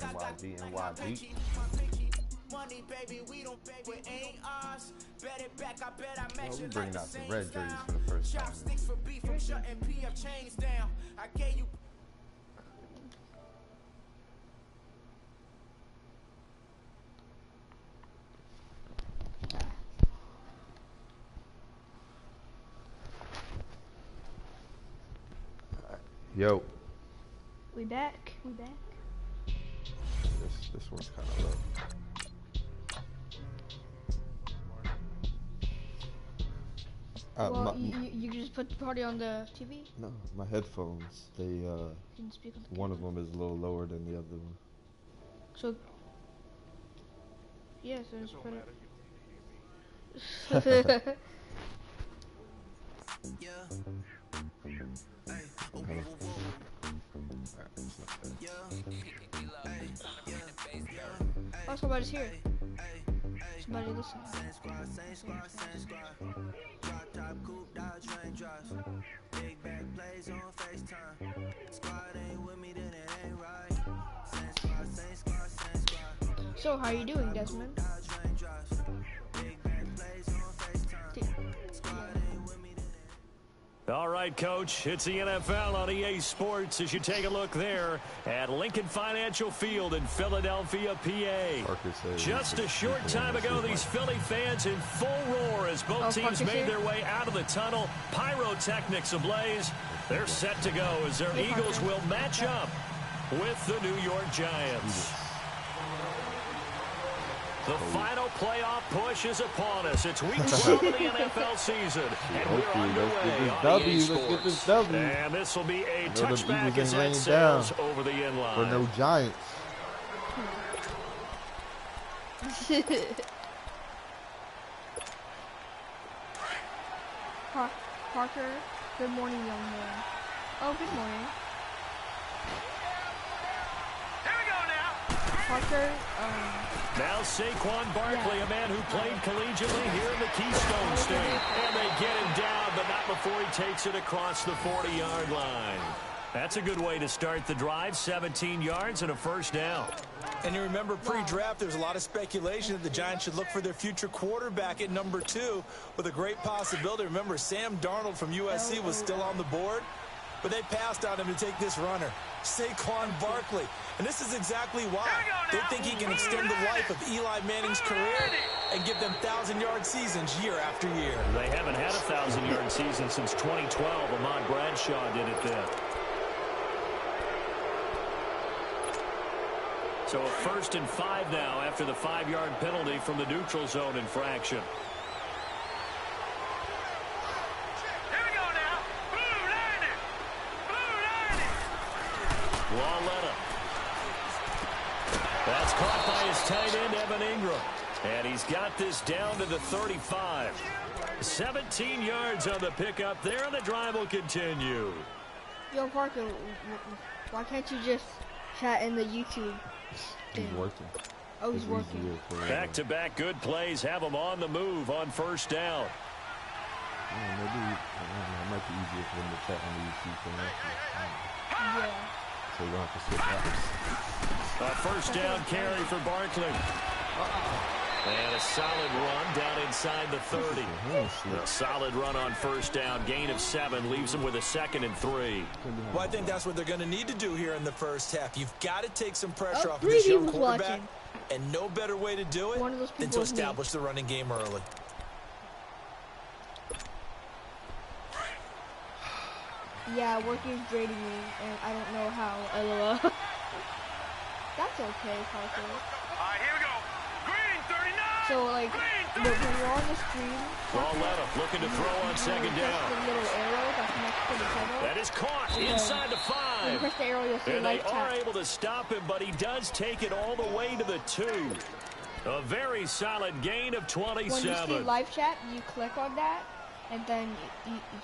NYB, NYB. Money, baby, we don't pay with ain't ours. Bet it back, I bet I match We it bringing like out the some same red style. jerseys for the first time. Chopsticks for beef, I'm shutting PF chains down. I gave you. Yo. We back. We back. This one's kind of low. Well, you just put the party on the TV? No, my headphones. They You can speak on the one of them is a little lower than the other one. So yeah, so just put it. Yeah. Oh, somebody's here. Somebody listen. Big back plays on FaceTime. Squad ain't with me, then it ain't right. Same squad. So, how you doing, Desmond? Big back plays on FaceTime. Squad ain't with me, then it. All right, Coach, it's the NFL on EA Sports as you take a look there at Lincoln Financial Field in Philadelphia, PA. Just a short time ago, these Philly fans in full roar as both teams made their way out of the tunnel. Pyrotechnics ablaze. They're set to go as their Eagles will match up with the New York Giants. The final playoff push is upon us. It's week 12 of the NFL season, and we're underway on EA Sports. And this will be a touchback as that sails over the inline. For no Giants. Parker, good morning, young man. Oh, good morning. Here we go now. Parker, Now Saquon Barkley, a man who played collegiately here in the Keystone State. And they get him down, but not before he takes it across the 40-yard line. That's a good way to start the drive, 17 yards and a first down. And you remember pre-draft, there's a lot of speculation that the Giants should look for their future quarterback at number 2 with a great possibility. Remember, Sam Darnold from USC was still on the board, but they passed on him to take this runner, Saquon Barkley. And this is exactly why. They think he can extend the life of Eli Manning's career and give them 1,000-yard seasons year after year. They haven't had a 1,000-yard season since 2012. Ahmad Bradshaw did it then. So a 1st and 5 now after the 5-yard penalty from the neutral zone infraction. Here we go now. Blue Lightning. Blue Lightning. Lawletta. That's caught by his tight end, Evan Ingram. And he's got this down to the 35. 17 yards on the pickup there, and the drive will continue. yo, Parker, why can't you just chat in the YouTube? He's working. Oh, he's working. Back-to-back good plays have him on the move on first down. Maybe it might be easier for them to chat on the YouTube thing. Yeah. So you don't have to switch apps. A first down carry for Barkley. And a solid run down inside the 30. A solid run on first down. Gain of 7 leaves him with a 2nd and 3. Well, I think that's what they're going to need to do here in the first half. You've got to take some pressure off of this young quarterback. And no better way to do it than to establish the running game early. Yeah, work is draining me, and I don't know how. LOL. That's okay, Parker. Alright, here we go. Green 39. So, like, when you're on the stream, Lawletta looking to throw on second down. The little arrow that's next to the channel. That is caught inside the 5. When you press the arrow, you'll see and they live are chat. able to stop him, but he does take it all the way to the 2. A very solid gain of 27. When you see live chat, you click on that, and then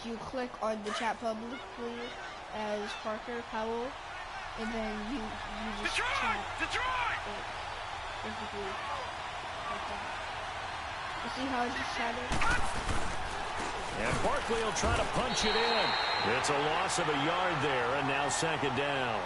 you click on the chat publicly as Parker Powell, and then you just chat. Detroit! Basically, like that. You see how I just chatted? And Barkley will try to punch it in. It's a loss of a yard there, and now second down.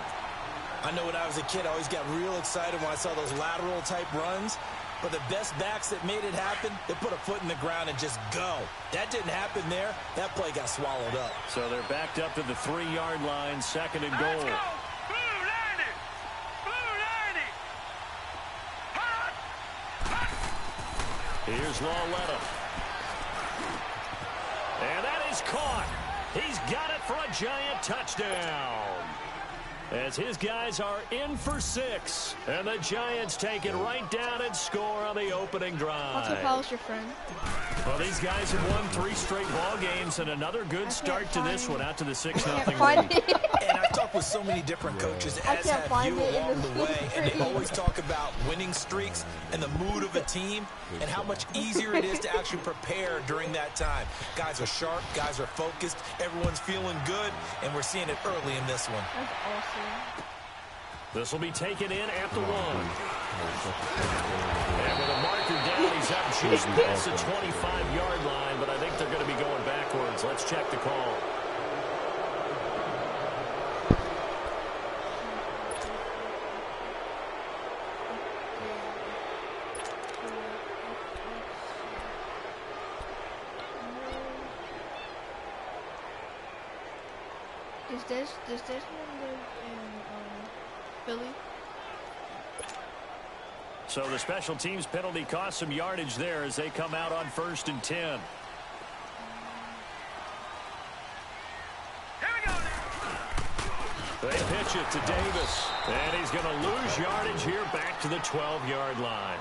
I know when I was a kid, I always got real excited when I saw those lateral type runs. But the best backs that made it happen, they put a foot in the ground and just go. That didn't happen there. That play got swallowed up. So they're backed up to the 3-yard line, 2nd and goal. Let's go. Blue 90. Blue 90. Here's Lawletta. And that is caught. He's got it for a giant touchdown. As his guys are in for 6. And the Giants take it right down and score on the opening drive. How's your friend? Well, these guys have won 3 straight ball games and another good start to this one out to the 6-0 lead. And I've talked with so many different coaches, as have you along the way, and they always talk about winning streaks and the mood of a team and how much easier it is to actually prepare during that time. Guys are sharp, guys are focused, everyone's feeling good, and we're seeing it early in this one. That's awesome. This will be taken in at the 1. And with a marker down, he's up just past the 25-yard line, but I think they're going to be going backwards. Let's check the call. Does this one live in Philly? So the special teams penalty cost some yardage there as they come out on 1st and 10. Here we go now. They pitch it to Davis, and he's going to lose yardage here back to the 12-yard line.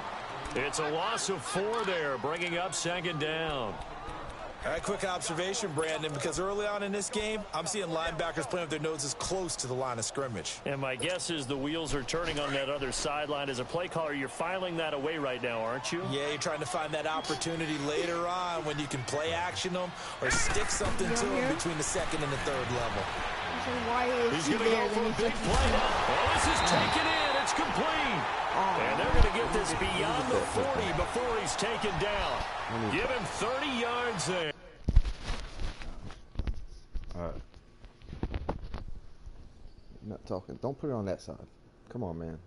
It's a loss of 4 there, bringing up 2nd down. All right, quick observation, Brandon, because early on in this game, I'm seeing linebackers playing with their noses close to the line of scrimmage. And my guess is the wheels are turning on that other sideline. As a play caller, you're filing that away right now, aren't you? Yeah, you're trying to find that opportunity later on when you can play action them or stick something to them between the 2nd and the 3rd level. So why is He's going to go for a big play. Oh, this is taken in. It's complete. And they're going to get this beyond the 40 before he's taken down. Give him 30 yards there. All right. Not talking. Don't put it on that side. Come on, man.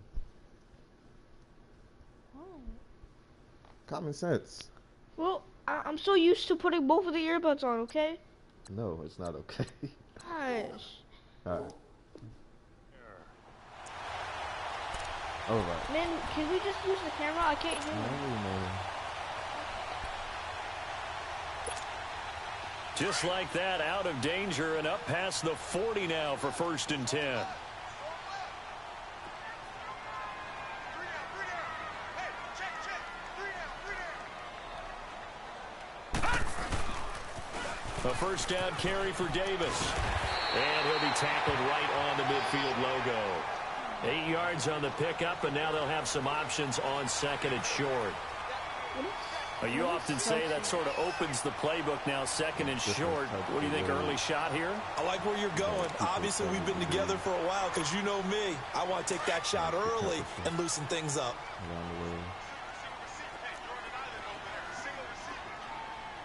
Common sense. Well, I'm so used to putting both of the earbuds on, okay? No, it's not okay. Gosh. All right. All right. Man, can we just use the camera? I can't hear you. No, man. Just like that, out of danger and up past the 40 now for 1st and 10. A 1st down carry for Davis. And he'll be tackled right on the midfield logo. 8 yards on the pickup, and now they'll have some options on 2nd and short. You often say that sort of opens the playbook now, 2nd and short. What do you think, early shot here? I like where you're going. Obviously, we've been together for a while because you know me. I want to take that shot early and loosen things up.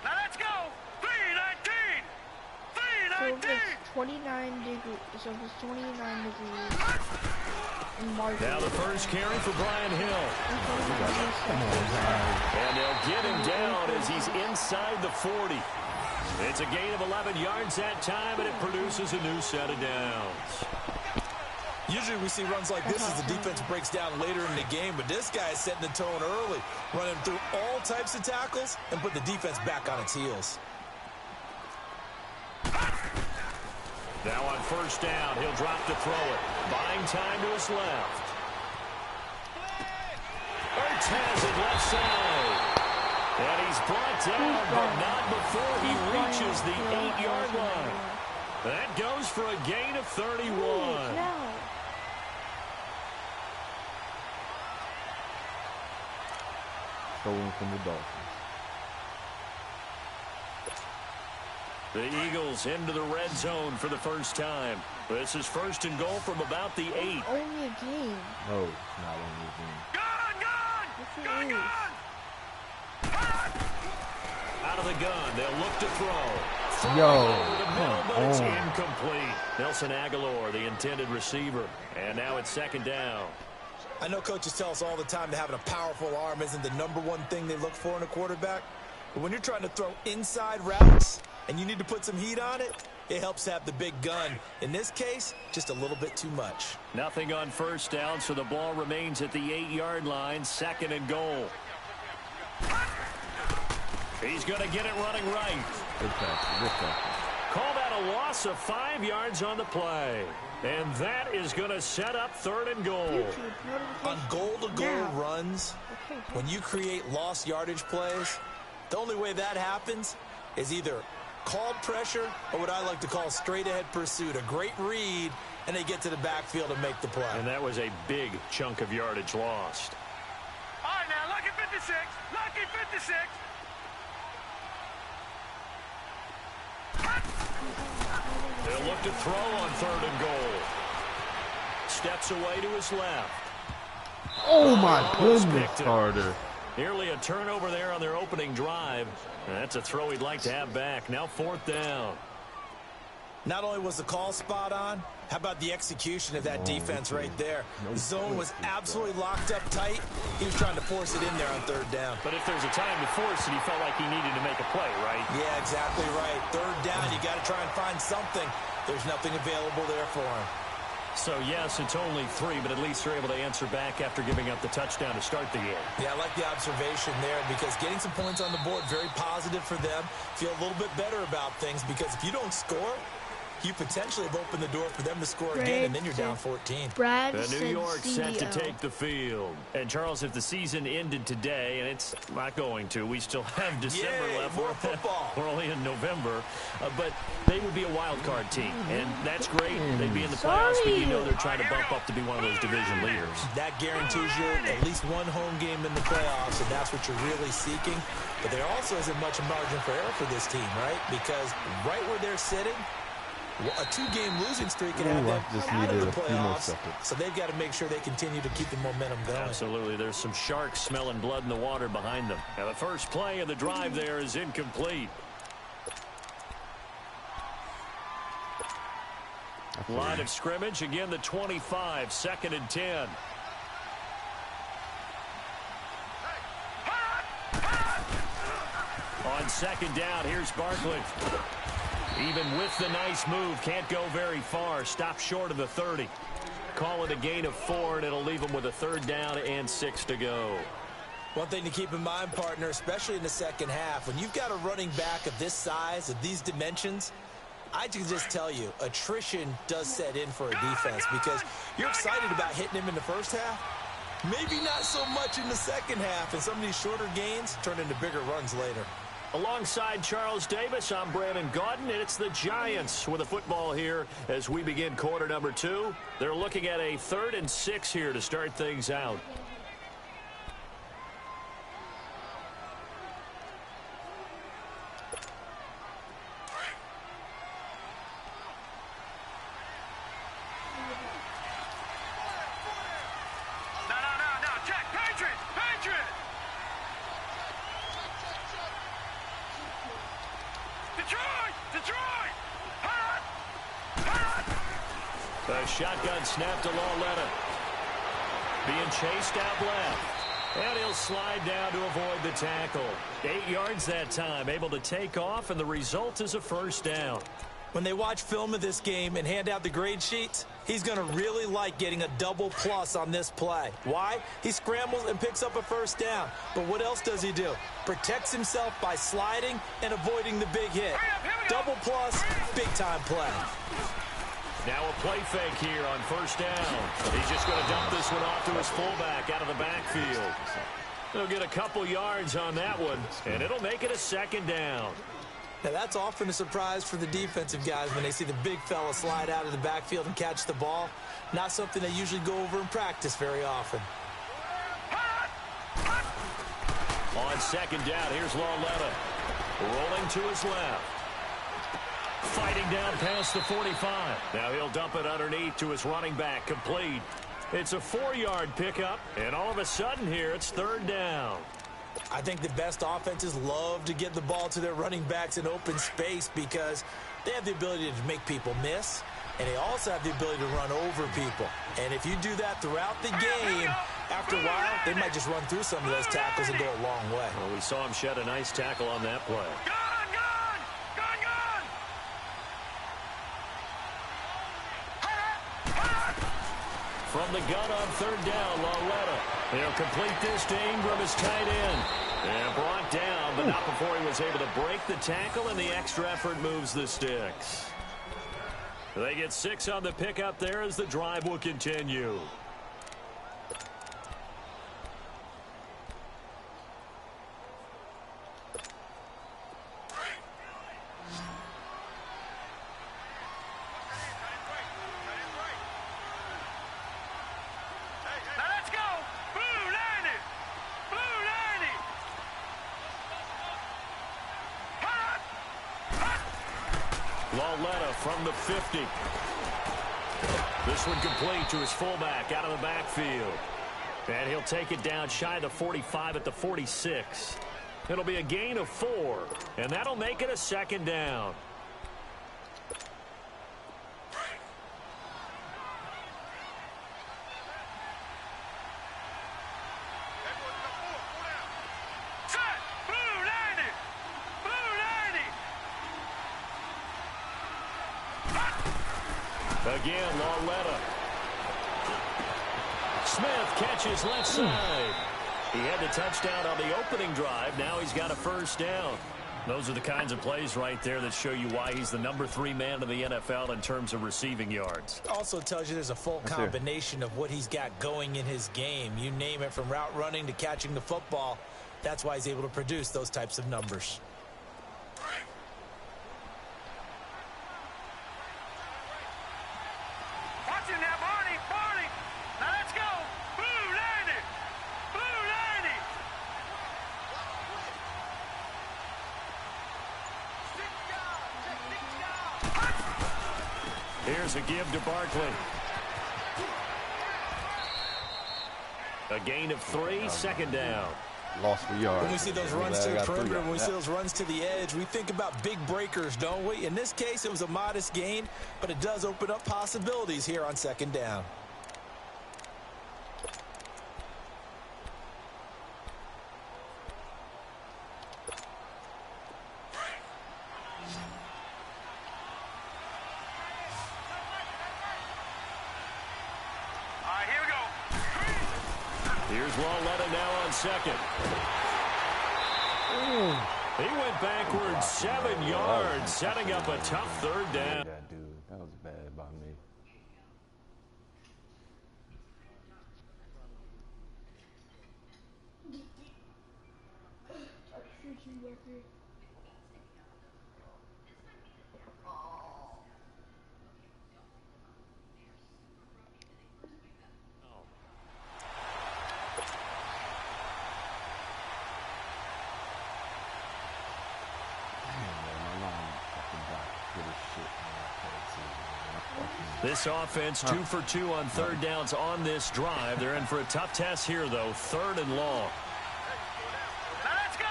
Now let's go. 319. 319. So if it's 29 degrees, so if it's 29 degrees in March. Now the 1st carry for Brian Hill. And they'll get him down as he's inside the 40. It's a gain of 11 yards that time, and it produces a new set of downs. Usually we see runs like this as the defense breaks down later in the game, but this guy is setting the tone early, running through all types of tackles and put the defense back on its heels. Now on 1st down, he'll drop to throw it. Buying time to his left. Ertz has it left side. And he's brought down, but not before he reaches the 8-yard line. That goes for a gain of 31. Stolen from the Dolphins. The Eagles into the red zone for the 1st time. This is 1st and goal from about the 8. Only a game. No, it's not only a game. Gun, gun. Yes, it Gun, is. gun. Out of the gun, they'll look to throw. throw over the middle, but it's incomplete. Nelson Aguilar, the intended receiver. And now it's second down. I know coaches tell us all the time that having a powerful arm isn't the #1 thing they look for in a quarterback. But when you're trying to throw inside routes and you need to put some heat on it, it helps to have the big gun. In this case, just a little bit too much. Nothing on first down, so the ball remains at the 8-yard line, second and goal. He's going to get it running right. Good tackle. Good tackle. Call that a loss of 5 yards on the play. And that is going to set up third and goal. On goal-to-goal runs, when you create lost yardage plays, the only way that happens is either called pressure or what I like to call straight-ahead pursuit. A great read, and they get to the backfield and make the play. And that was a big chunk of yardage lost. All right, now, lucky 56. Lucky 56. They'll look to throw on third and goal. Steps away to his left. Oh, my goodness, Carter. Nearly a turnover there on their opening drive. That's a throw he'd like to have back. Now fourth down. Not only was the call spot on, how about the execution of that defense right there? The zone was absolutely locked up tight. He was trying to force it in there on third down. But if there's a time to force it, he felt like he needed to make a play, right? Yeah, exactly right. Third down, you got to try and find something. There's nothing available there for him. So, yes, it's only 3, but at least they're able to answer back after giving up the touchdown to start the game. Yeah, I like the observation there because getting some points on the board, very positive for them. Feel a little bit better about things because if you don't score, you potentially have opened the door for them to score again, and then you're down 14. The New York set to take the field. And, Charles, if the season ended today, and it's not going to, we still have December left. More football. We're only in November. But they would be a wild card team, and that's great. They'd be in the playoffs, but you know they're trying to bump up to be one of those division leaders. That guarantees you at least one home game in the playoffs, and that's what you're really seeking. But there also isn't much margin for error for this team, right? Because right where they're sitting, a 2-game losing streak can have them just out of needed the a few more playoffs. seconds. So they've got to make sure they continue to keep the momentum going. Absolutely. There's some sharks smelling blood in the water behind them. Now, the first play of the drive there is incomplete. Line of scrimmage, again, the 25, second and 10. On second down, here's Barkley. Even with the nice move, can't go very far. Stop short of the 30. Call it a gain of 4, and it'll leave them with a third down and 6 to go. One thing to keep in mind, partner, especially in the second half, when you've got a running back of this size, of these dimensions, I can just tell you, attrition does set in for a defense because you're excited about hitting him in the first half. Maybe not so much in the second half, and some of these shorter gains turn into bigger runs later. Alongside Charles Davis, I'm Brandon Gaudin, and it's the Giants with the football here as we begin quarter number 2. They're looking at a 3rd and 6 here to start things out. The shotgun snap to Lauletta. Being chased out left. And he'll slide down to avoid the tackle. 8 yards that time, able to take off, and the result is a first down. When they watch film of this game and hand out the grade sheets, he's going to really like getting a double plus on this play. Why? He scrambles and picks up a first down. But what else does he do? Protects himself by sliding and avoiding the big hit. Double plus, big-time play. Now a play fake here on first down. He's just going to dump this one off to his fullback out of the backfield. They'll get a couple yards on that one, and it'll make it a second down. Now, that's often a surprise for the defensive guys when they see the big fella slide out of the backfield and catch the ball. Not something they usually go over in practice very often. On second down, here's Lauletta. Rolling to his left. Fighting down past the 45. Now he'll dump it underneath to his running back, complete. It's a 4-yard pickup, and all of a sudden here, it's third down. I think the best offenses love to get the ball to their running backs in open space because they have the ability to make people miss, and they also have the ability to run over people. And if you do that throughout the game, after a while, they might just run through some of those tackles and go a long way. Well, we saw him shed a nice tackle on that play. From the gun on third down, Lauletta. They'll complete this to Ingram as tight end. And brought down, but not before he was able to break the tackle, and the extra effort moves the sticks. They get 6 on the pickup there as the drive will continue. Lauletta from the 50. This one complete to his fullback out of the backfield. And he'll take it down shy of the 45 at the 46. It'll be a gain of 4, and that'll make it a second down. Again, Lauletta. Smith catches left side. He had the touchdown on the opening drive. Now he's got a first down. Those are the kinds of plays right there that show you why he's the number 3 man in the NFL in terms of receiving yards. Also tells you there's a full combination of what he's got going in his game. You name it, from route running to catching the football. That's why he's able to produce those types of numbers. Here's a give to Barkley. A gain of 3, second down. Lost for yards. When we see those runs to the perimeter, when we see those runs to the edge, we think about big breakers, don't we? In this case, it was a modest gain, but it does open up possibilities here on second down. Here's Lauletta now on second. He went backwards 7 yards, setting up a tough third down. Yeah, dude, that was bad by me. This offense 2 for 2 on third downs on this drive. They're in for a tough test here, though. 3rd and long. Now let's go.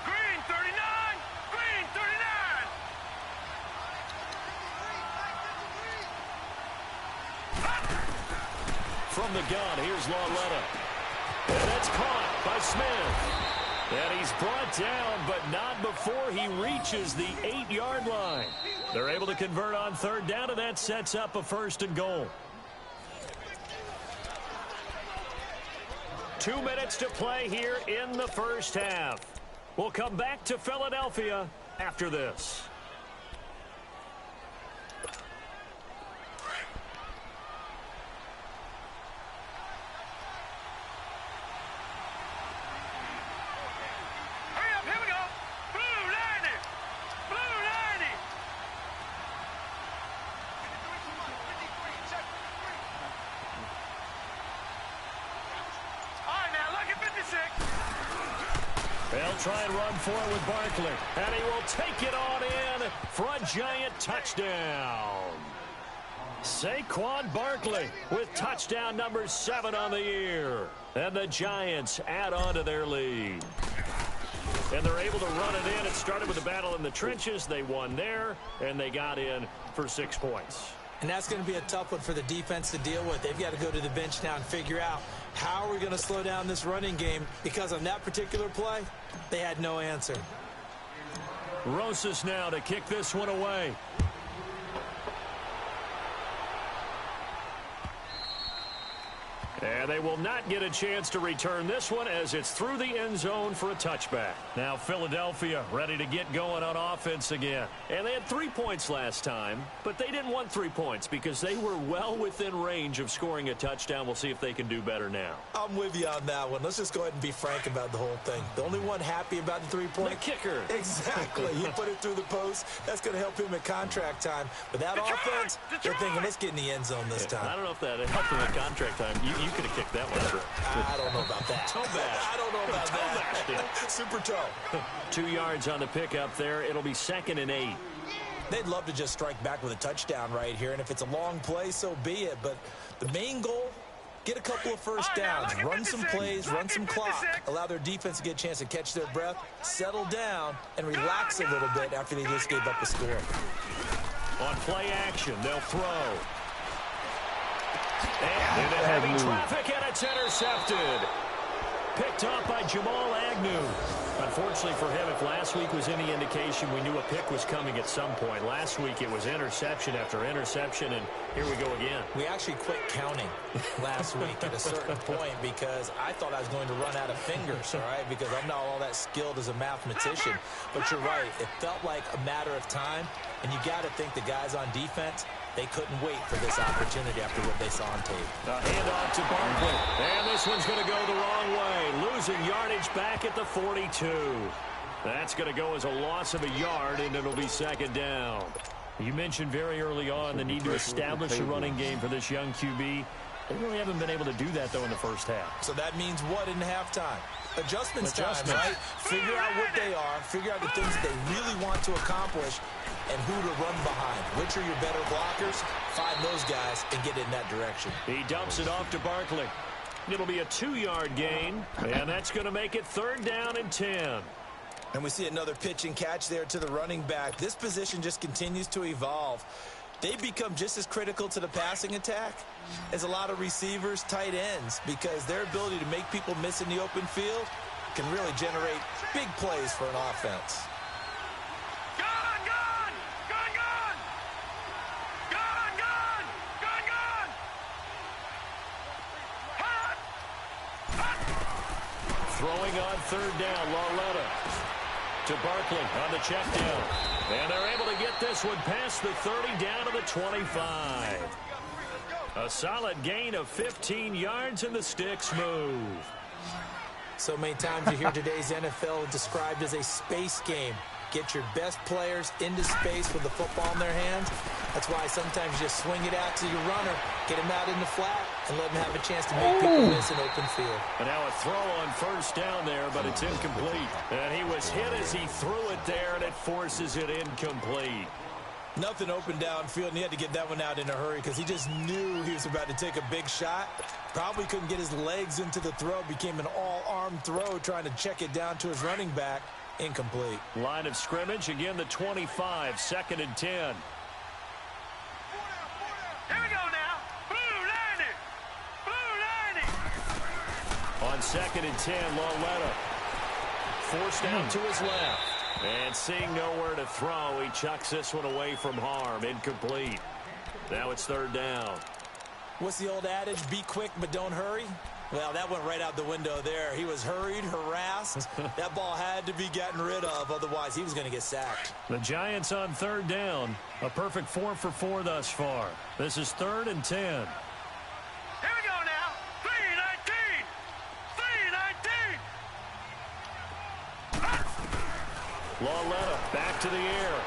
Green 39. Green 39. From the gun, here's Lauletta. And that's caught by Smith. And he's brought down, but not before he reaches the 8-yard line. They're able to convert on third down, and that sets up a 1st and goal. 2 minutes to play here in the first half. We'll come back to Philadelphia after this. They'll try and run for it with Barkley. And he will take it on in for a giant touchdown. Saquon Barkley with touchdown number 7 on the year. And the Giants add on to their lead. and they're able to run it in. It started with a battle in the trenches. They won there, and they got in for 6 points. And that's going to be a tough one for the defense to deal with. They've got to go to the bench now and figure out how are we going to slow down this running game, because on that particular play, they had no answer. Rosas now to kick this one away. And they will not get a chance to return this one as it's through the end zone for a touchback. Now Philadelphia ready to get going on offense again. And they had 3 points last time, but they didn't want 3 points because they were well within range of scoring a touchdown. We'll see if they can do better now. I'm with you on that one. Let's just go ahead and be frank about the whole thing. The only one happy about the 3-point? The kicker. Exactly. He put it through the post. That's going to help him at contract time. But that offense, they're thinking, let's get in the end zone this time. I don't know if that helped him at contract time. You could have kicked that one. I don't know about that. Toe bash. I don't know about that. Super toe. 2 yards on the pickup there. It'll be 2nd and 8. They'd love to just strike back with a touchdown right here, and if it's a long play, so be it. But the main goal, get a couple of first downs, run some plays, run some clock, allow their defense to get a chance to catch their breath, settle down, and relax a little bit after they just gave up a score. On play action, they'll throw. And into heavy traffic, and it's intercepted. Picked off by Jamal Agnew. Unfortunately for him, if last week was any indication, we knew a pick was coming at some point. Last week it was interception after interception, and here we go again. We actually quit counting last week at a certain point because I thought I was going to run out of fingers, all right, because I'm not all that skilled as a mathematician. But you're right. It felt like a matter of time, and you got to think the guys on defense, they couldn't wait for this opportunity after what they saw on tape. A handoff to Barkley. And this one's going to go the wrong way. Losing yardage back at the 42. That's going to go as a loss of a yard, and it'll be 2nd down. You mentioned very early on the need to establish a running game for this young QB. They really haven't been able to do that, though, in the first half. So that means what in halftime? Adjustments time, right? Figure out what they are, figure out the things that they really want to accomplish, and who to run behind. Which are your better blockers? Find those guys and get in that direction. He dumps it off to Barkley. It'll be a 2-yard gain, and that's going to make it 3rd down and 10. And we see another pitch and catch there to the running back. This position just continues to evolve. They become just as critical to the passing attack as a lot of receivers, tight ends, because their ability to make people miss in the open field can really generate big plays for an offense. Throwing on 3rd down, Lauletta to Barkley on the check down. And they're able to get this one past the 30 down to the 25. A solid gain of 15 yards, and the sticks move. So many times you hear today's NFL described as a space game. Get your best players into space with the football in their hands. That's why sometimes you just swing it out to your runner, get him out in the flat, and let him have a chance to make people miss an open field. And now a throw on 1st down there, but it's incomplete. And he was hit as he threw it there, and it forces it incomplete. Nothing open downfield, and he had to get that one out in a hurry because he just knew he was about to take a big shot. Probably couldn't get his legs into the throw. Became an all-arm throw trying to check it down to his running back. Incomplete. Line of scrimmage, again the 25, 2nd and 10. Here we go now. Blue 90. Blue 90. On 2nd and 10, Lauletta forced out to his left. And seeing nowhere to throw, he chucks this one away from harm. Incomplete. Now it's 3rd down. What's the old adage? Be quick, but don't hurry. Well, that went right out the window there. He was hurried, harassed. That ball had to be gotten rid of, otherwise he was going to get sacked. The Giants on 3rd down. A perfect 4 for 4 thus far. This is 3rd and 10. Here we go now. 319. 319. Lauletta back to the air.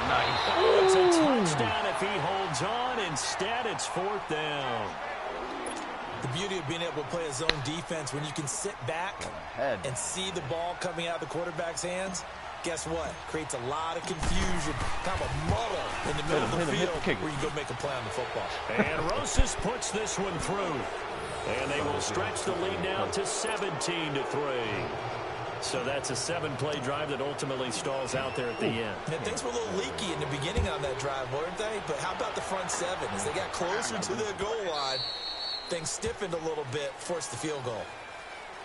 Nice. Oh, it's a touchdown if he holds on. Instead, it's 4th down. The beauty of being able to play a zone defense when you can sit back and see the ball coming out of the quarterback's hands, guess what? Creates a lot of confusion, kind of a muddle in the middle of the field where you can go make a play on the football. And Rosas puts this one through. And they will stretch the lead now to 17-3. So that's a 7-play drive that ultimately stalls out there at the end. And things were a little leaky in the beginning on that drive, weren't they? But how about the front 7? As they got closer to the goal line, things stiffened a little bit, forced the field goal.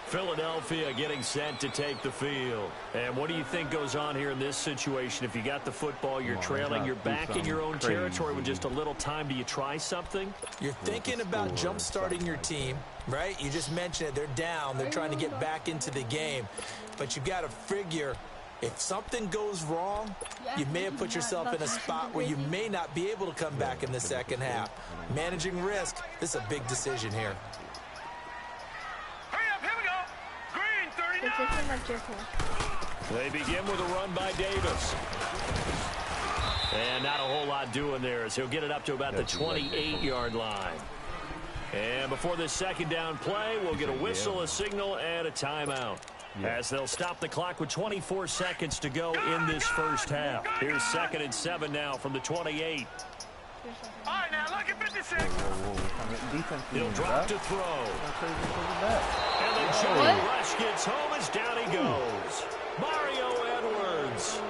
Philadelphia getting set to take the field. And what do you think goes on here in this situation? If you got the football, you're trailing, you're back in your own territory with just a little time. Do you try something? You're thinking about jump-starting your team, right? You just mentioned it. They're down. They're trying to get back into the game. But you got to figure, if something goes wrong, you may have put yourself in a spot where you may not be able to come back in the second half. Managing risk, this is a big decision here. They begin with a run by Davis. And not a whole lot doing there as he'll get it up to about the 28-yard line. And before this second down play, we'll get a whistle, a signal, and a timeout. As they'll stop the clock with 24 seconds to go in this first half. Here's 2nd and 7 now from the 28. All right, now look at 56. He'll drop to throw. And the Johnny Rush gets home as down he goes. Mario Edwards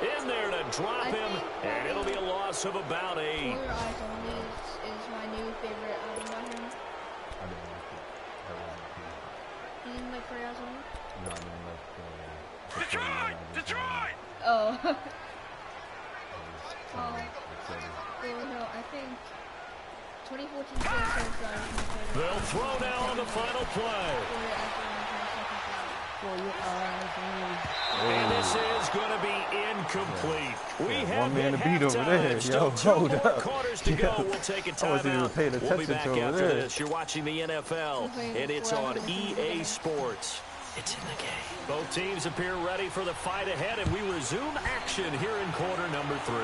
in there to drop him, and it'll be a loss of about 8. Is my new favorite album by him. You didn't like For Your Eyes Only? No, I didn't like Detroit! Detroit! Oh. No, I think 2014 They'll throw now on the final play. And this is going to be incomplete. We have one man to beat over there. Yo, hold up. Quarters to go. We'll take a timeout. We'll be back after this. You're watching the NFL, and it's on EA Sports. It's in the game. Both teams appear ready for the fight ahead, and we resume action here in quarter number 3.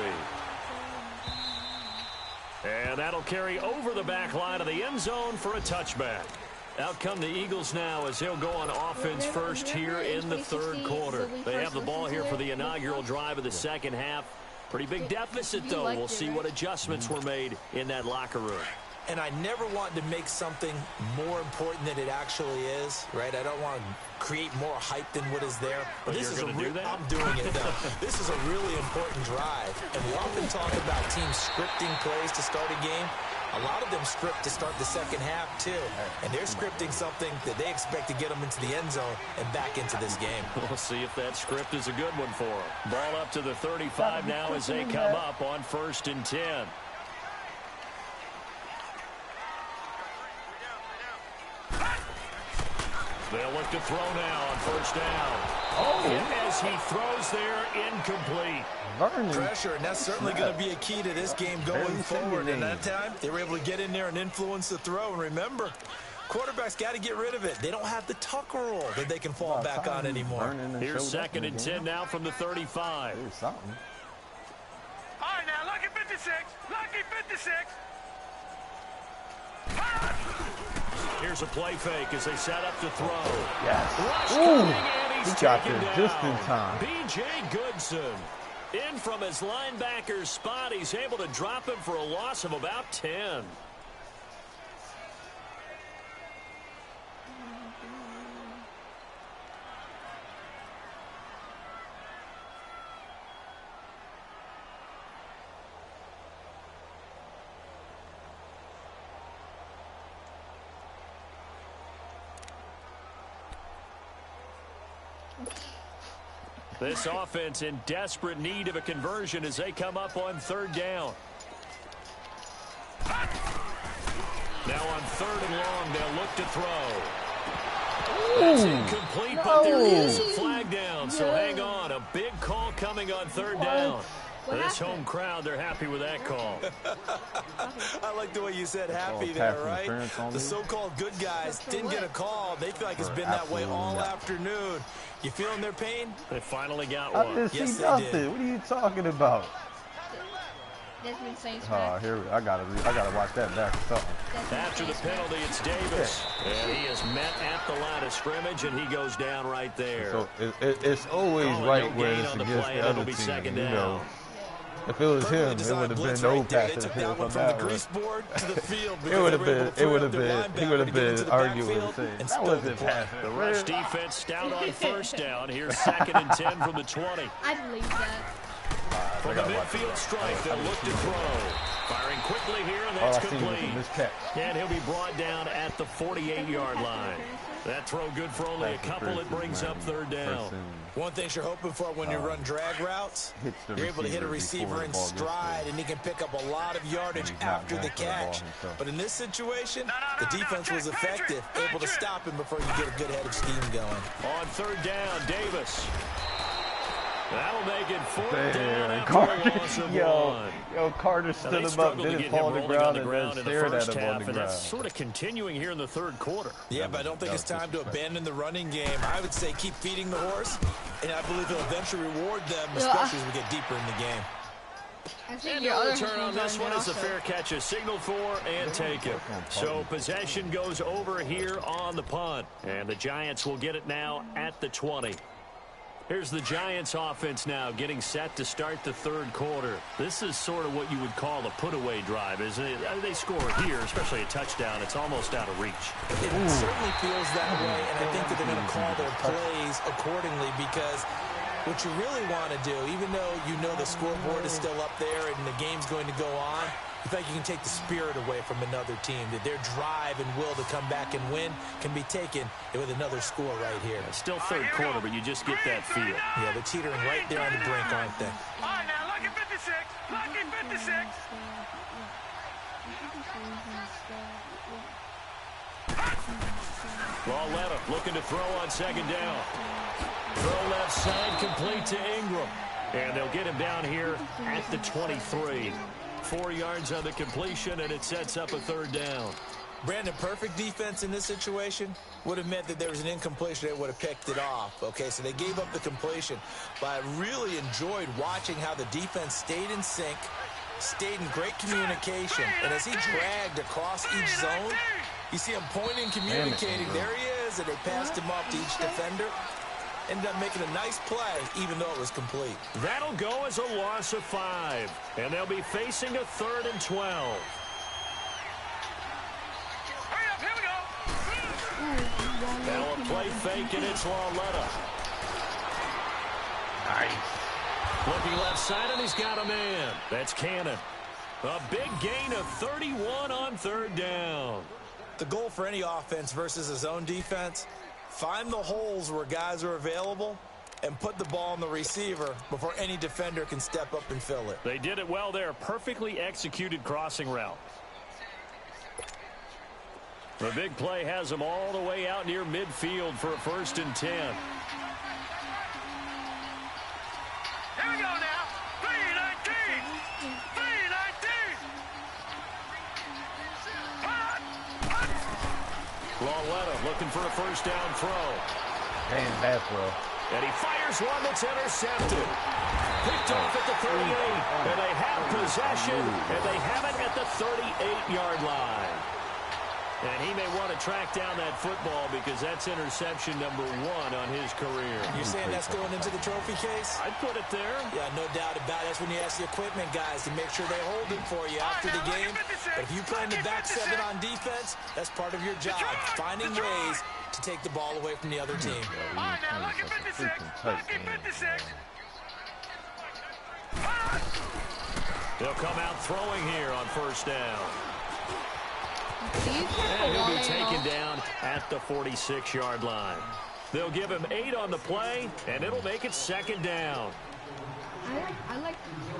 And that'll carry over the back line of the end zone for a touchback. Out come the Eagles now as they'll go on offense first here in the third quarter. They have the ball here for the inaugural drive of the second half. Pretty big deficit, though. We'll see what adjustments were made in that locker room. And I never want to make something more important than it actually is, right? I don't want to create more hype than what is there. But this is I'm doing it, though. This is a really important drive. And we often talk about teams scripting plays to start a game. A lot of them script to start the second half, too. And they're scripting something that they expect to get them into the end zone and back into this game. We'll see if that script is a good one for them. Ball up to the 35 now as they come up on 1st and 10. They'll look to throw now on 1st down. As he throws there, incomplete. Pressure, and that's certainly going to be a key to this game going forward. And that time, they were able to get in there and influence the throw. And remember, quarterbacks got to get rid of it. They don't have the tuck roll that they can fall back on anymore. Here's 2nd and 10 now from the 35. There's something. All right, now lucky 56. Lucky 56. Here's a play fake as they set up to throw. Yes. Ooh, he got there just in time. B.J. Goodson in from his linebacker spot. He's able to drop him for a loss of about 10. This offense in desperate need of a conversion as they come up on 3rd down. Now on 3rd and long, they'll look to throw. That's incomplete, but there is a flag down, so hang on. A big call coming on 3rd down. This home crowd, they're happy with that call. I like the way you said happy there, right? The so-called good guys didn't get a call. They feel like it's been that way all afternoon. You feeling their pain? They finally got I one. didn't see nothing. What are you talking about? Here I gotta watch that back. After the penalty, it's Davis, and he is met at the line of scrimmage, and he goes down right there. So it's always right where it's against the other team, you know. If it was him, it would have been no pass interference on that one. It would have been. He would have been arguing saying that wasn't pass. The rush defense stout on first down. Here's 2nd and 10 from the 20. I believe that. From the midfield strike, they'll look to throw. Firing quickly here, and that's complete. And he'll be brought down at the 48-yard line. That throw good for only a couple. It brings up 3rd down. One thing you're hoping for when you run drag routes, you're able to hit a receiver in stride, and he can pick up a lot of yardage after the catch. But in this situation, the defense was effective, able to stop him before you get a good head of steam going. On 3rd down, Davis. That'll make it 4th down after a loss of 1. Yo, Carter stood him up, didn't fall on the ground, and then stared at him on the ground. That's sort of continuing here in the 3rd quarter. Yeah, but I don't think it's time to abandon the running game. I would say keep feeding the horse, and I believe he'll eventually reward them, especially as we get deeper in the game. And no return on this one is a fair catch, is signaled for and taken. So possession goes over here on the punt, and the Giants will get it now at the 20. Here's the Giants offense now getting set to start the 3rd quarter. This is sort of what you would call a put-away drive, isn't it? They score here, especially a touchdown. It's almost out of reach. It certainly feels that way, and I think that they're going to call their plays accordingly because what you really want to do, even though you know the scoreboard is still up there and the game's going to go on, you think you can take the spirit away from another team, that their drive and will to come back and win can be taken with another score right here. Still 3rd quarter, but you just get that feel. Yeah, they're teetering right there on the brink, aren't they? All right, now, lucky 56. Lucky 56. Lauletta looking to throw on 2nd down. Throw left side, complete to Ingram. And they'll get him down here at the 23. 4 yards on the completion, and it sets up a 3rd down. Brandon, perfect defense in this situation would have meant that there was an incompletion. They would have picked it off. Okay, so they gave up the completion. But I really enjoyed watching how the defense stayed in sync, stayed in great communication. And as he dragged across each zone, you see him pointing, communicating. There he is, and they passed him off to each defender. Ended up making a nice play, even though it was complete. That'll go as a loss of 5. And they'll be facing a 3rd and 12. Hurry up, here we go. Now a play fake, and it's Lauletta. Nice. Looking left side, and he's got a man. That's Cannon. A big gain of 31 on 3rd down. The goal for any offense versus his own defense, find the holes where guys are available and put the ball on the receiver before any defender can step up and fill it. They did it well there. Perfectly executed crossing route. The big play has them all the way out near midfield for a 1st and 10. Here we go now. 319. 319. Lauletta looking for a 1st down throw. Man, that throw. And he fires one that's intercepted. Picked off at the 38. And they have possession. And they have it at the 38-yard line. And he may want to track down that football because that's interception number 1 on his career. You're saying that's going into the trophy case? I'd put it there. Yeah, no doubt about it. That's when you ask the equipment guys to make sure they hold it for you after the game. But if you play in the back 7 on defense, that's part of your job, finding ways to take the ball away from the other team. All right, now, lucky 56. Lucky 56. They'll come out throwing here on 1st down. And he'll be taken down at the 46-yard line. They'll give him 8 on the play, and it'll make it 2nd down. I like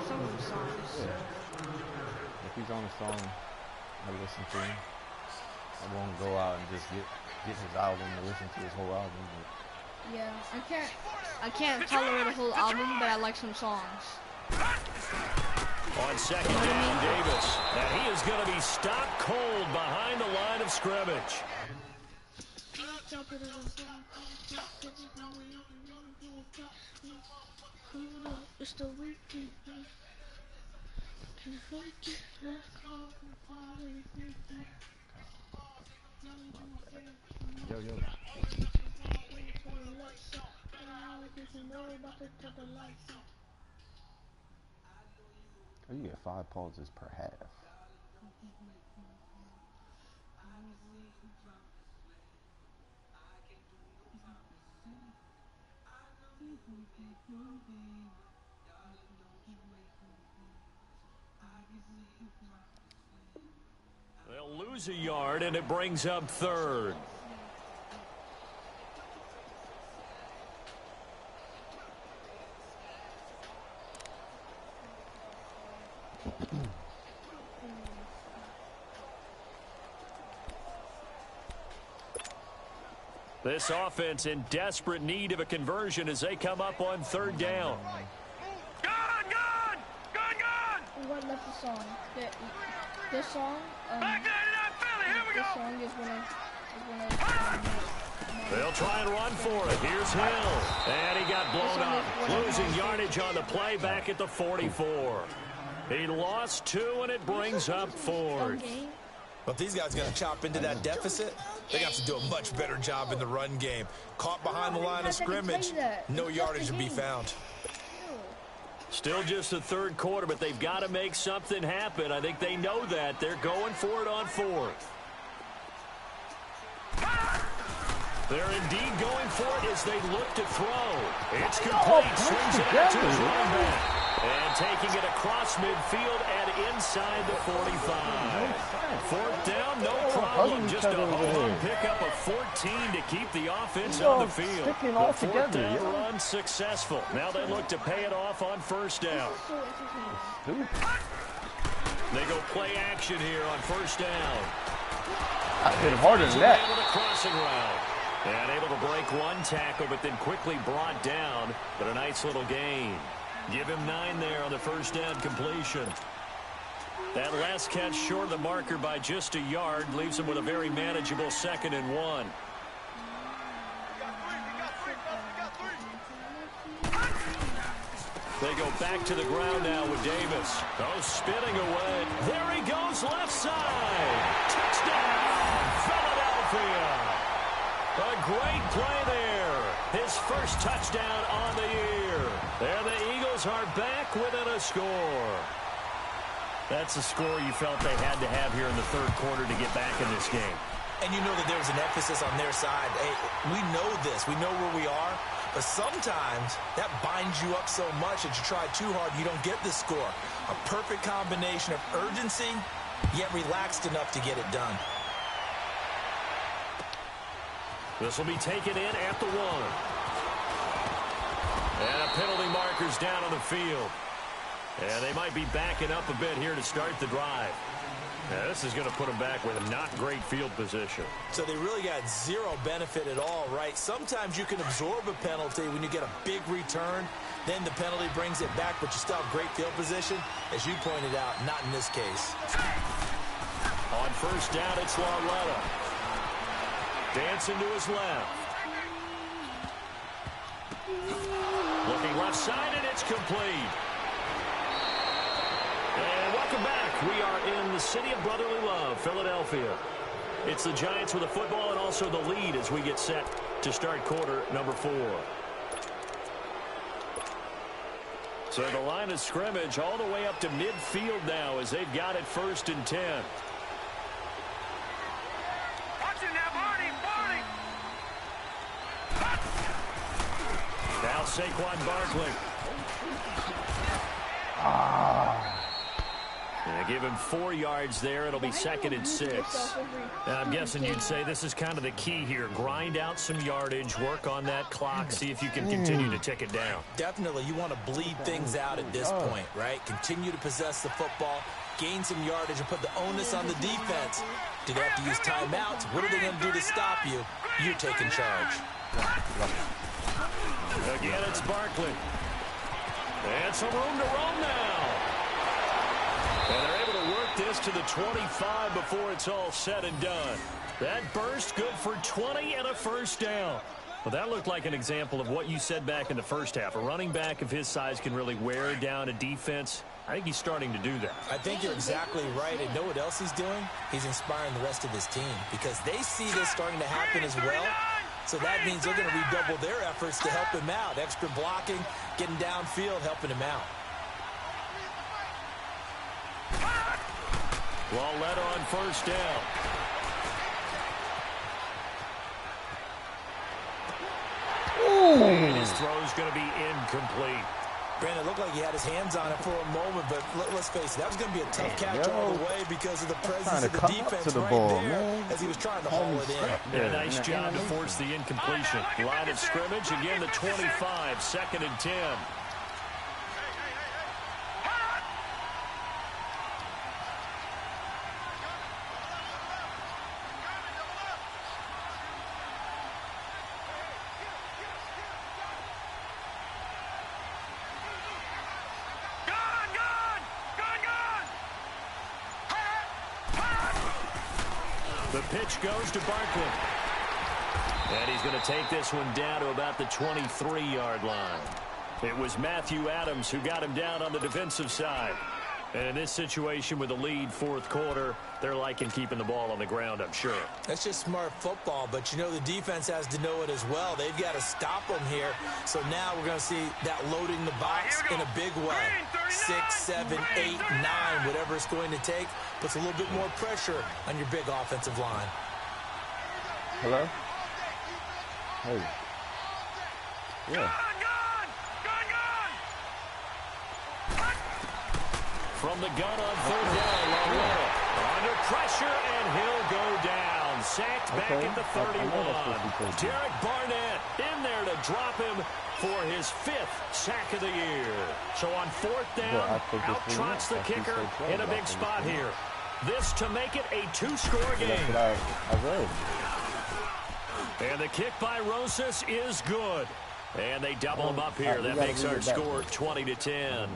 some of the songs. If he's on a song, I listen to him. I won't go out and just get his album and listen to his whole album. But Yeah, I can't tolerate a whole album, but I like some songs. On 2nd down, Davis. And he is going to be stopped cold behind the line of scrimmage. yo. Oh, you get 5 pauses per half. They'll lose a yard, and it brings up third. This offense in desperate need of a conversion as they come up on third down. Gone! What left the song? This song. Back 99 Philly, here we This go! song is when They'll try and run for it. Here's Hill. And he got blown up. Losing yardage on the play back at the 44. He lost 2, and it brings up fourth. But if these guys are going to chop into that deficit, they got to do a much better job in the run game. Caught behind the line of scrimmage, no yardage to be found. Still just the third quarter, but they've got to make something happen. I think they know that. They're going for it on fourth. They're indeed going for it as they look to throw. It's complete. Swings it out to his running back. And taking it across midfield and inside the 45. Fourth down, no problem. Just a home pickup of 14 to keep the offense on the field. The fourth down run successful. Now they look to pay it off on first down. They go play action here on first down. I hit him harder than that. Able to crossing route. And able to break one tackle, but then quickly brought down. But a nice little gain. Give him 9 there on the first down completion. That last catch short of the marker by just a yard leaves him with a very manageable 2nd and 1. They go back to the ground now with Davis. Oh, spinning away. There he goes, left side. Touchdown, Philadelphia. A great play there. His first touchdown on the year. And the Eagles are back within a score. That's a score you felt they had to have here in the third quarter to get back in this game. And you know that there was an emphasis on their side. Hey, we know this. We know where we are. But sometimes that binds you up so much that you try too hard, you don't get the score. A perfect combination of urgency, yet relaxed enough to get it done. This will be taken in at the 1. And a penalty marker's down on the field. And they might be backing up a bit here to start the drive. Now, this is going to put them back with a not great field position. So they really got zero benefit at all, right? Sometimes you can absorb a penalty when you get a big return. Then the penalty brings it back, but you still have great field position. As you pointed out, not in this case. On first down, it's Lauletta. Dancing to his left. Looking left side, and it's complete. And welcome back. We are in the city of brotherly love, Philadelphia. It's the Giants with the football and also the lead as we get set to start quarter number 4. So the line of scrimmage all the way up to midfield now as they've got it 1st and 10. Watch it now, Barney! Now Saquon Barkley. And give him 4 yards there. It'll be 2nd and 6. And I'm guessing you'd say this is kind of the key here. Grind out some yardage, work on that clock, see if you can continue to tick it down. Definitely, you want to bleed things out at this point, right? Continue to possess the football, gain some yardage, and put the onus on the defense. Do they have to use timeouts? What are they going to do to stop you? You're taking charge. Again, it's Barkley. And some room to roam now. And they're able to work this to the 25 before it's all said and done. That burst good for 20 and a first down. Well, that looked like an example of what you said back in the first half. A running back of his size can really wear down a defense. I think he's starting to do that. I think you're exactly right. And know what else he's doing? He's inspiring the rest of his team because they see this starting to happen as well. So that means they're going to redouble their efforts to help him out. Extra blocking, getting downfield, helping him out. Well led on first down. And his throw's going to be incomplete. Brandon, it looked like he had his hands on it for a moment, but let's face it, that was going to be a tough catch all the way because of the presence of the defense right there as he was trying to haul it in. Yeah, nice job to force the incompletion. Line of scrimmage, again the 25, 2nd and 10. The pitch goes to Barkley. And he's going to take this one down to about the 23-yard line. It was Matthew Adams who got him down on the defensive side. And in this situation with the lead 4th quarter, they're liking keeping the ball on the ground, I'm sure. That's just smart football, but you know the defense has to know it as well. They've got to stop them here. So now we're going to see that loading the box in a big way. 6, 7, 8, 9, whatever it's going to take, puts a little bit more pressure on your big offensive line. Hello? Hey. Yeah. From the gun on 3rd down, under pressure, and he'll go down. Sacked back at the 31. Derek Barnett in there to drop him for his 5th sack of the year. So on 4th down, out trots the kicker in a big spot here. This to make it a 2-score game. That's what I read. And the kick by Rosas is good. And they double him up here. That makes our score 20-10.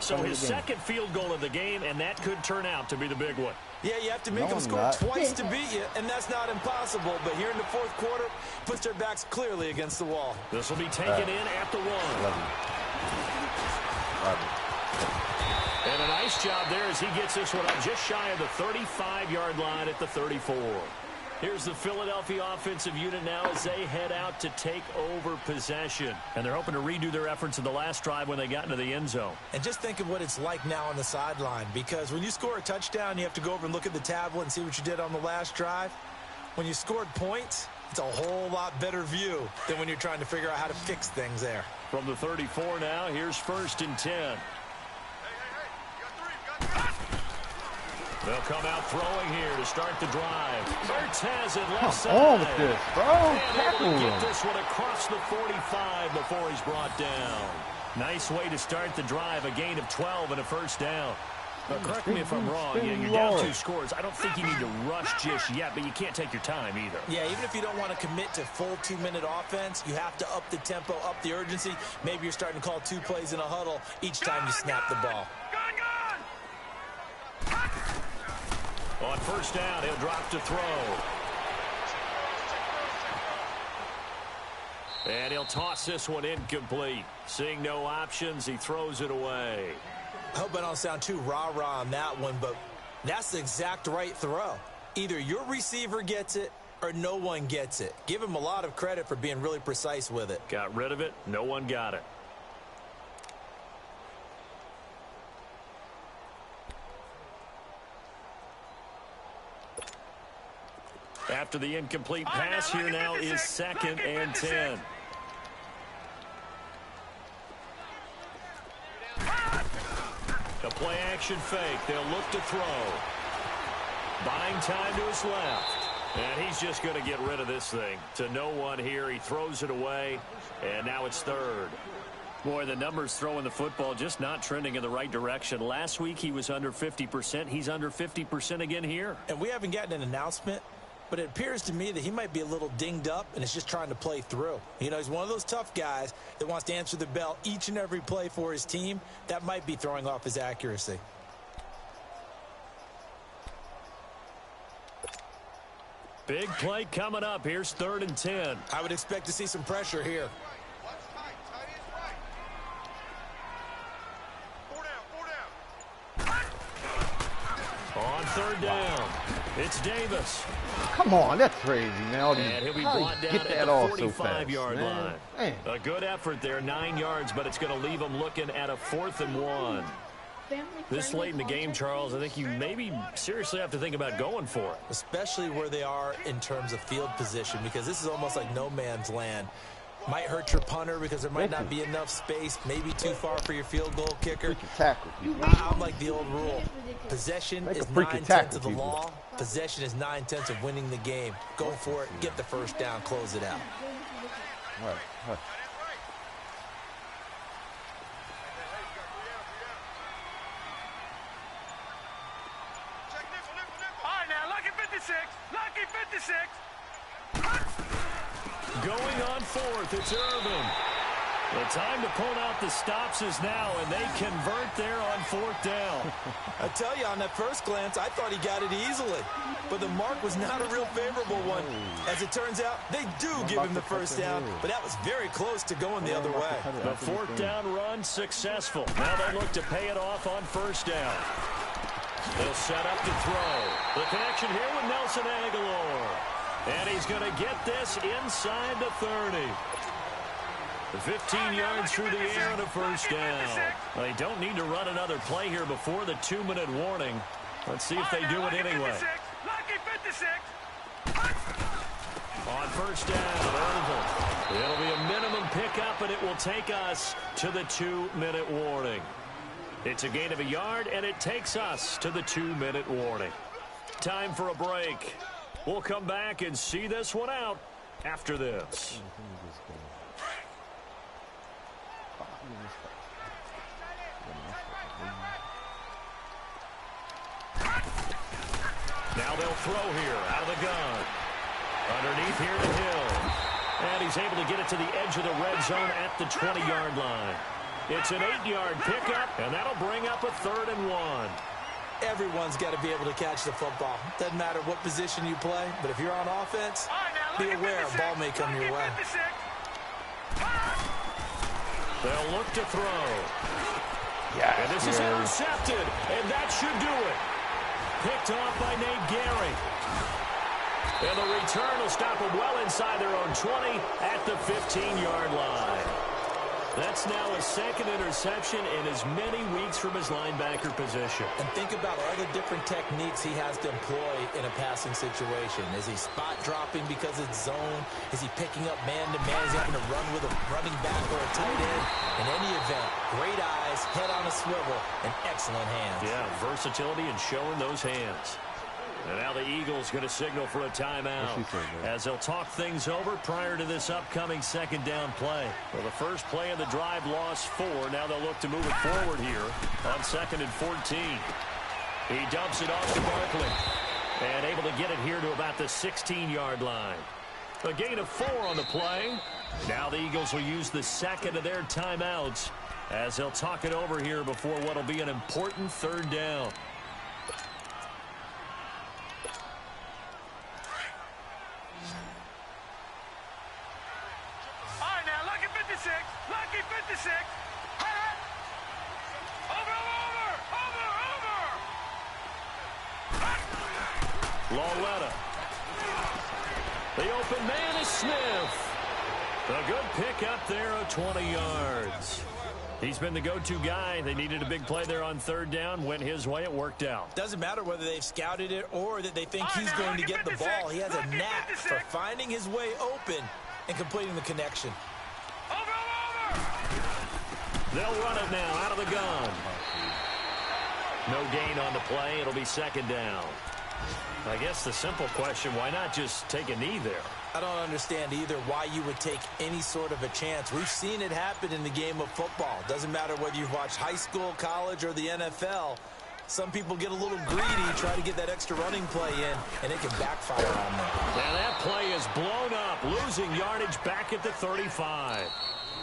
So his 2nd field goal of the game, and that could turn out to be the big one. Yeah, you have to make them score twice to beat you, and that's not impossible. But here in the 4th quarter, puts their backs clearly against the wall. This will be taken in at the 1. And a nice job there as he gets this one up just shy of the 35-yard line at the 34. Here's the Philadelphia offensive unit now as they head out to take over possession. And they're hoping to redo their efforts in the last drive when they got into the end zone. And just think of what it's like now on the sideline, because when you score a touchdown, you have to go over and look at the tablet and see what you did on the last drive. When you scored points, it's a whole lot better view than when you're trying to figure out how to fix things there. From the 34 now, here's 1st and 10. They'll come out throwing here to start the drive. Ertz has it left side. Come on with this, bro. And get this one across the 45 before he's brought down. Nice way to start the drive. A gain of 12 and a 1st down. Correct me if I'm wrong. Yeah, you're down 2 scores. I don't think you need to rush just yet, but you can't take your time either. Yeah, even if you don't want to commit to full 2-minute offense, you have to up the tempo, up the urgency. Maybe you're starting to call 2 plays in a huddle each time you snap the ball. On 1st down, he'll drop to throw. And he'll toss this one incomplete. Seeing no options, he throws it away. I hope I don't sound too rah-rah on that one, but that's the exact right throw. Either your receiver gets it or no one gets it. Give him a lot of credit for being really precise with it. Got rid of it. No one got it. After the incomplete pass, here now is 2nd and 10. A play action fake. They'll look to throw. Buying time to his left. And he's just going to get rid of this thing. To no one here. He throws it away. And now it's 3rd. Boy, the numbers throwing the football just not trending in the right direction. Last week he was under 50%. He's under 50% again here. And we haven't gotten an announcement, but it appears to me that he might be a little dinged up and is just trying to play through. You know, he's one of those tough guys that wants to answer the bell each and every play for his team. That might be throwing off his accuracy. Big play coming up. Here's 3rd and 10. I would expect to see some pressure here. On 3rd down, it's Davis. Come on, that's crazy, man. And he'll be brought down at the 45-yard line. Man. A good effort there, 9 yards, but it's going to leave him looking at a 4th and 1. This late in the game, Charles, I think you maybe seriously have to think about going for it. Especially where they are in terms of field position, because this is almost like no man's land. Might hurt your punter because there might not be enough space, maybe too far for your field goal kicker. I'm like the old rule. Possession is 9/10 of the law. Possession is 9/10 of winning the game. Go for it, get the first down, close it out. Right. Lucky 56. Going on fourth, it's Irvin. The time to pull out the stops is now, and they convert there on fourth down. I tell you, on that first glance, I thought he got it easily. But the mark was not a real favorable one. As it turns out, they do give him the first down, but that was very close to going the other way. The fourth down run successful. Now they look to pay it off on first down. They'll set up to throw. The connection here with Nelson Aguilar. And he's going to get this inside the 30. The 15 yards through the air and a first down. Well, they don't need to run another play here before the 2-minute warning. Let's see if they do it anyway. Lucky 56. On first down, Irvin. It'll be a minimum pickup, and it will take us to the 2-minute warning. It's a gain of a yard, and it takes us to the 2-minute warning. Time for a break. We'll come back and see this one out after this. Now they'll throw here out of the gun. Underneath here to Hill. And he's able to get it to the edge of the red zone at the 20-yard line. It's an 8-yard pickup, and that'll bring up a 3rd and 1. Everyone's got to be able to catch the football. Doesn't matter what position you play, but if you're on offense, be aware a ball may come your way. They'll look to throw. Yeah, and this is intercepted, and that should do it. Picked off by Nate Gehring. And the return will stop them well inside their own 20 at the 15-yard line. That's now a 2nd interception in as many weeks from his linebacker position. And think about all the different techniques he has to employ in a passing situation. Is he spot dropping because it's zone? Is he picking up man-to-man? Is he having to run with a running back or a tight end? In any event, great eyes, head on a swivel, and excellent hands. Yeah, versatility and showing those hands. And now the Eagles going to signal for a timeout as they'll talk things over prior to this upcoming 2nd down play. Well, the first play of the drive lost 4. Now they'll look to move it forward here on 2nd and 14. He dumps it off to Barkley and able to get it here to about the 16-yard line. A gain of 4 on the play. Now the Eagles will use the 2nd of their timeouts as they'll talk it over here before what will be an important 3rd down. Lucky 56. Over. Lawletta. The open man is Smith. A good pick up there of 20 yards. He's been the go-to guy. They needed a big play there on 3rd down. Went his way. It worked out. Doesn't matter whether they've scouted it or that they think he's going to get the ball. He has a knack for finding his way open and completing the connection. They'll run it now out of the gun. No gain on the play. It'll be 2nd down. I guess the simple question, why not just take a knee there? I don't understand either why you would take any sort of a chance. We've seen it happen in the game of football. Doesn't matter whether you've watched high school, college, or the NFL. Some people get a little greedy, try to get that extra running play in, and it can backfire on them. Now that play is blown up, losing yardage back at the 35.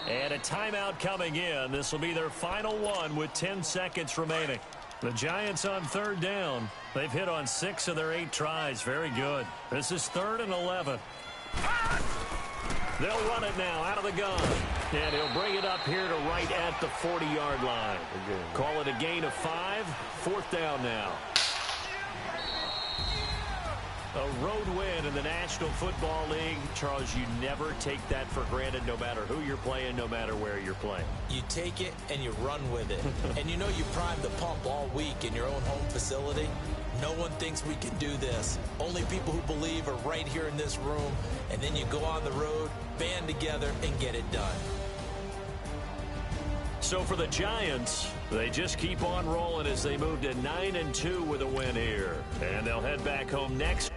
And a timeout coming in. This will be their final one with 10 seconds remaining. The Giants on 3rd down. They've hit on 6 of their 8 tries. Very good. This is 3rd and 11. They'll run it now out of the gun. And he'll bring it up here to right at the 40-yard line. Call it a gain of 5. 4th down now. A road win in the National Football League. Charles, you never take that for granted no matter who you're playing, no matter where you're playing. You take it and you run with it. And you know you primed the pump all week in your own home facility. No one thinks we can do this. Only people who believe are right here in this room. And then you go on the road, band together, and get it done. So for the Giants, they just keep on rolling as they move to 9-2 with a win here. And they'll head back home next.